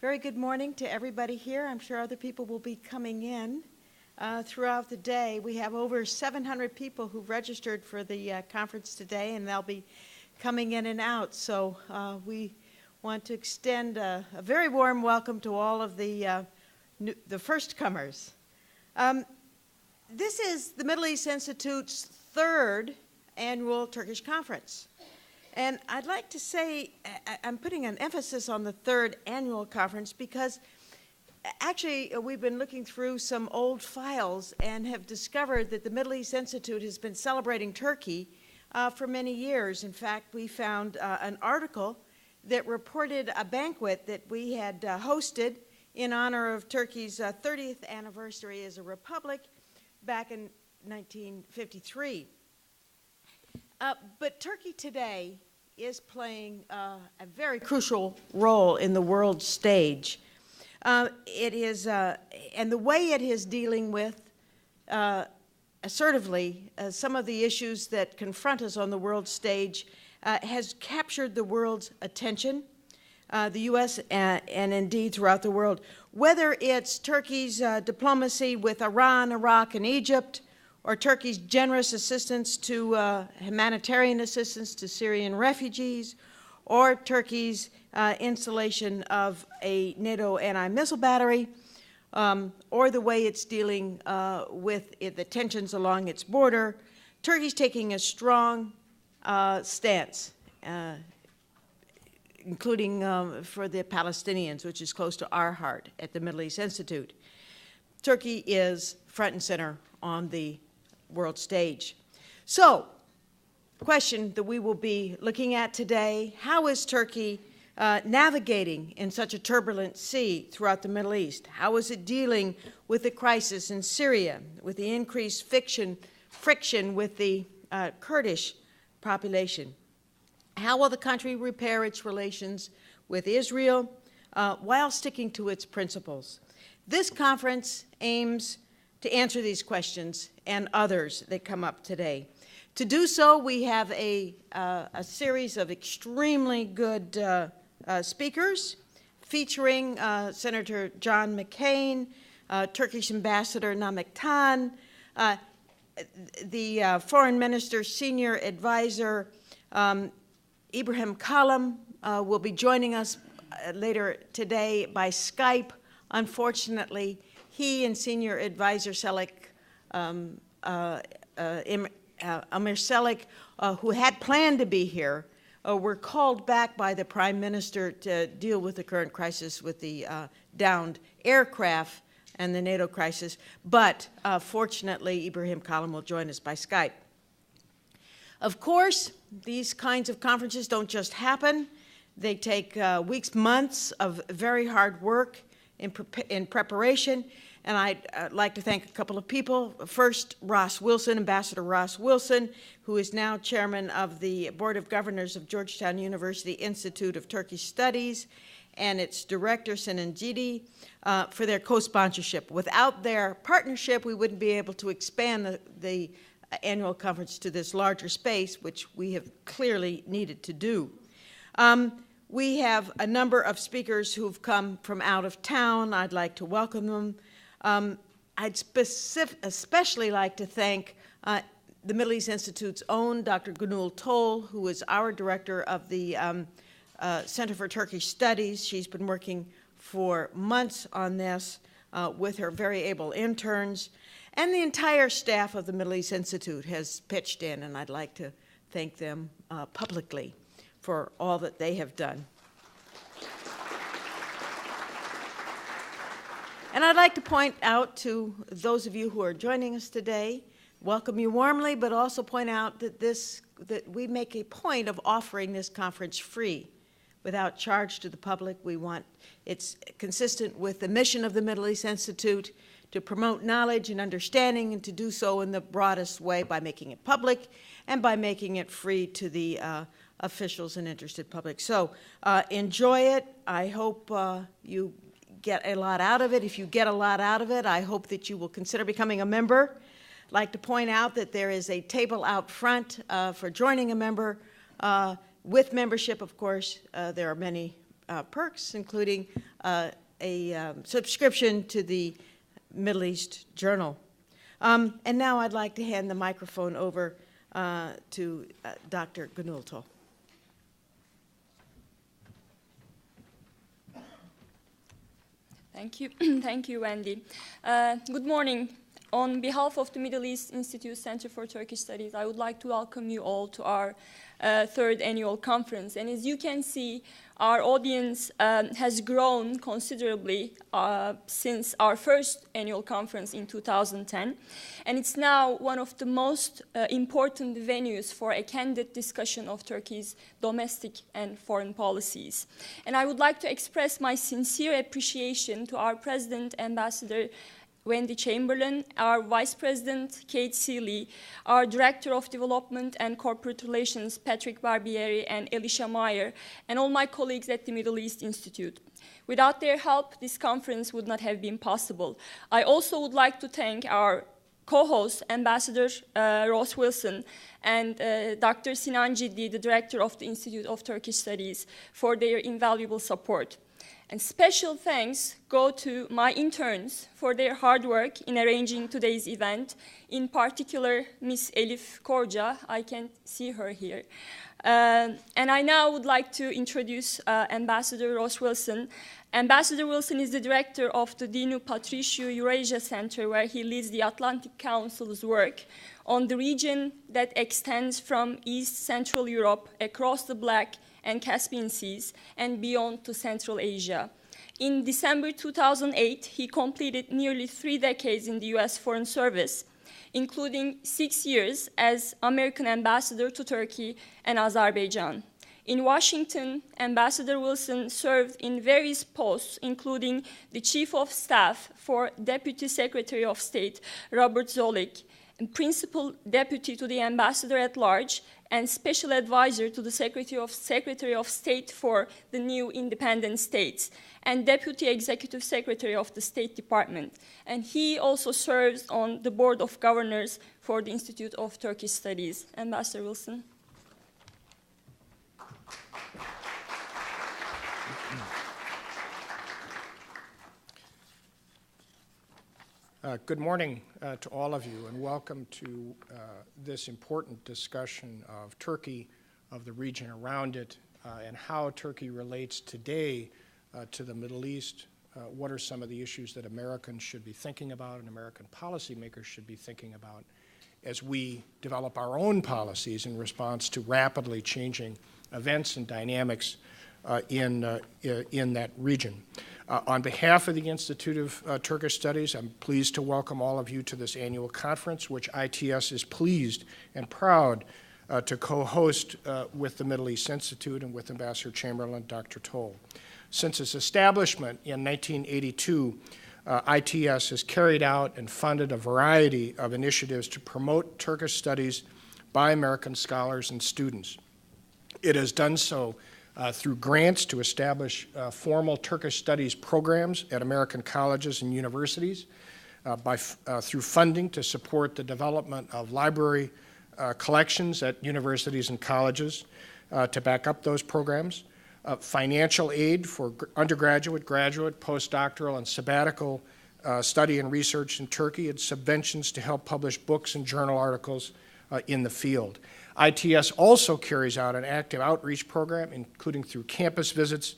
Very good morning to everybody here. I'm sure other people will be coming in throughout the day. We have over 700 people who've registered for the conference today, and they'll be coming in and out. So we want to extend a very warm welcome to all of the first comers. This is the Middle East Institute's third annual Turkish conference. And I'd like to say, I'm putting an emphasis on the third annual conference because actually we've been looking through some old files and have discovered that the Middle East Institute has been celebrating Turkey for many years. In fact, we found an article that reported a banquet that we had hosted in honor of Turkey's 30th anniversary as a republic back in 1953. But Turkey today is playing a very crucial role in the world stage. It is, and the way it is dealing with assertively some of the issues that confront us on the world stage has captured the world's attention, the U.S. and indeed throughout the world. Whether it's Turkey's diplomacy with Iran, Iraq, and Egypt, or Turkey's generous assistance to humanitarian assistance to Syrian refugees, or Turkey's installation of a NATO anti-missile battery, or the way it's dealing with the tensions along its border, Turkey's taking a strong stance, including for the Palestinians, which is close to our heart at the Middle East Institute. Turkey is front and center on the world stage. So, the question that we will be looking at today, how is Turkey navigating in such a turbulent sea throughout the Middle East? How is it dealing with the crisis in Syria, with the increased friction with the Kurdish population? How will the country repair its relations with Israel while sticking to its principles? This conference aims to answer these questions and others that come up today. To do so, we have a series of extremely good speakers featuring Senator John McCain, Turkish Ambassador Namık Tan, the Foreign Minister's Senior Advisor Ibrahim Kalem will be joining us later today by Skype. Unfortunately, he and Senior Advisor Amir Selik, who had planned to be here, were called back by the Prime Minister to deal with the current crisis with the downed aircraft and the NATO crisis. But fortunately, Ibrahim Kalem will join us by Skype. Of course, these kinds of conferences don't just happen. They take weeks, months of very hard work in preparation. And I'd like to thank a couple of people. First, Ross Wilson, Ambassador Ross Wilson, who is now chairman of the Board of Governors of Georgetown University Institute of Turkish Studies, and its director, Sinan Ciddi, for their co-sponsorship. Without their partnership, we wouldn't be able to expand the annual conference to this larger space, which we have clearly needed to do. We have a number of speakers who've come from out of town. I'd like to welcome them. I'd especially like to thank the Middle East Institute's own Dr. Gönül, who is our director of the Center for Turkish Studies. She's been working for months on this with her very able interns. And the entire staff of the Middle East Institute has pitched in, and I'd like to thank them publicly for all that they have done. And I'd like to point out to those of you who are joining us today, welcome you warmly, but also point out that we make a point of offering this conference free, without charge to the public. It's consistent with the mission of the Middle East Institute to promote knowledge and understanding, and to do so in the broadest way by making it public and by making it free to the officials and interested public. So enjoy it. I hope you get a lot out of it. If you get a lot out of it, I hope that you will consider becoming a member. I'd like to point out that there is a table out front for joining a member. With membership, of course, there are many perks, including a subscription to the Middle East Journal. And now I'd like to hand the microphone over to Dr. Gönül. Thank you. Thank you, Wendy. Good morning. On behalf of the Middle East Institute Center for Turkish Studies, I would like to welcome you all to our third annual conference. And as you can see, our audience has grown considerably since our first annual conference in 2010. And it's now one of the most important venues for a candid discussion of Turkey's domestic and foreign policies. And I would like to express my sincere appreciation to our President, Ambassador Wendy Chamberlin, our Vice President, Kate Seeley, our Director of Development and Corporate Relations, Patrick Barbieri and Elisha Meyer, and all my colleagues at the Middle East Institute. Without their help, this conference would not have been possible. I also would like to thank our co-host, Ambassador Ross Wilson, and Dr. Sinan Ciddi, the Director of the Institute of Turkish Studies, for their invaluable support. And special thanks go to my interns for their hard work in arranging today's event, in particular Miss Elif Korca. I can see her here. And I now would like to introduce Ambassador Ross Wilson. Ambassador Wilson is the director of the Dinu Patriciu Eurasia Center, where he leads the Atlantic Council's work on the region that extends from East Central Europe across the Black and Caspian Seas and beyond to Central Asia. In December 2008, he completed nearly 3 decades in the U.S. Foreign Service, including 6 years as American ambassador to Turkey and Azerbaijan. In Washington, Ambassador Wilson served in various posts, including the Chief of Staff for Deputy Secretary of State Robert Zoellick, and Principal Deputy to the Ambassador at Large, and Special Advisor to the Secretary of State for the new independent states, and Deputy Executive Secretary of the State Department. And he also serves on the Board of Governors for the Institute of Turkish Studies. Ambassador Wilson. Good morning to all of you, and welcome to this important discussion of Turkey, of the region around it, and how Turkey relates today to the Middle East. What are some of the issues that Americans should be thinking about and American policymakers should be thinking about as we develop our own policies in response to rapidly changing events and dynamics in that region. On behalf of the Institute of Turkish Studies, I'm pleased to welcome all of you to this annual conference, which ITS is pleased and proud to co-host with the Middle East Institute and with Ambassador Chamberlain, Dr. Toll. Since its establishment in 1982, ITS has carried out and funded a variety of initiatives to promote Turkish studies by American scholars and students. It has done so through grants to establish formal Turkish studies programs at American colleges and universities, through funding to support the development of library collections at universities and colleges to back up those programs, financial aid for undergraduate, graduate, postdoctoral, and sabbatical study and research in Turkey, and subventions to help publish books and journal articles in the field. ITS also carries out an active outreach program, including through campus visits,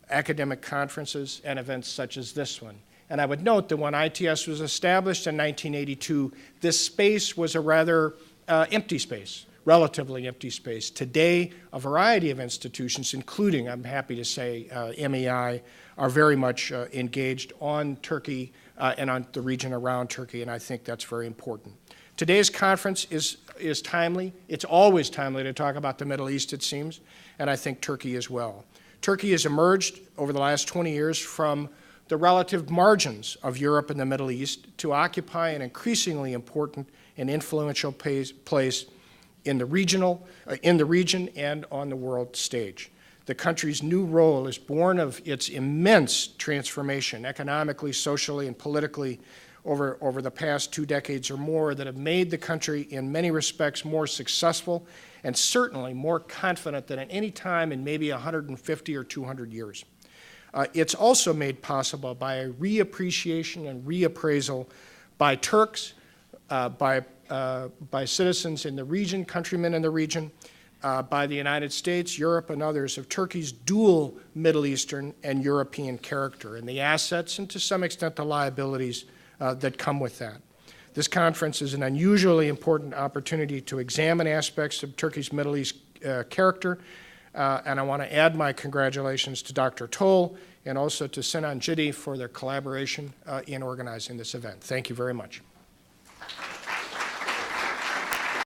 academic conferences, and events such as this one. And I would note that when ITS was established in 1982, this space was a rather empty space, relatively empty space. Today, a variety of institutions, including, I'm happy to say, MEI, are very much engaged on Turkey and on the region around Turkey, and I think that's very important. Today's conference is timely. It's always timely to talk about the Middle East, it seems, and I think Turkey as well. Turkey has emerged over the last 20 years from the relative margins of Europe and the Middle East to occupy an increasingly important and influential place in the region and on the world stage. The country's new role is born of its immense transformation, economically, socially, and politically, over the past 2 decades or more, that have made the country in many respects more successful and certainly more confident than at any time in maybe 150 or 200 years. It's also made possible by a reappreciation and reappraisal by Turks, by citizens in the region, countrymen in the region, by the United States, Europe, and others of Turkey's dual Middle Eastern and European character, and the assets and to some extent the liabilities that come with that. This conference is an unusually important opportunity to examine aspects of Turkey's Middle East character, and I want to add my congratulations to Dr. Toll and also to Sinan Ciddi for their collaboration in organizing this event. Thank you very much.